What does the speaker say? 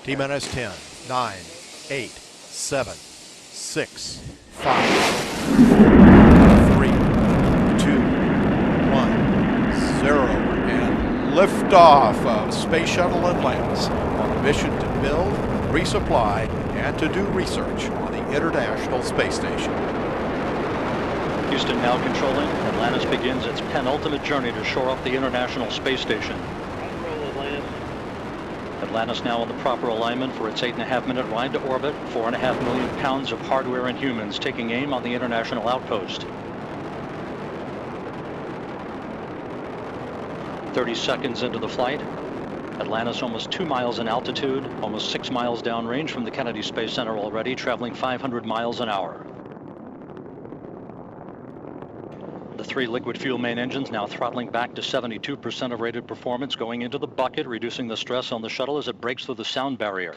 T-minus 10, 9, 8, 7, 6, 5, 3, 2, 1, 0, and liftoff of Space Shuttle Atlantis on a mission to build, resupply, and to do research on the International Space Station. Houston now controlling. Atlantis begins its penultimate journey to shore up the International Space Station. Atlantis now in the proper alignment for its 8.5-minute ride to orbit. 4.5 million pounds of hardware and humans taking aim on the International Outpost. 30 seconds into the flight. Atlantis almost 2 miles in altitude, almost 6 miles downrange from the Kennedy Space Center already, traveling 500 miles an hour. The 3 liquid fuel main engines now throttling back to 72% of rated performance, going into the bucket, reducing the stress on the shuttle as it breaks through the sound barrier.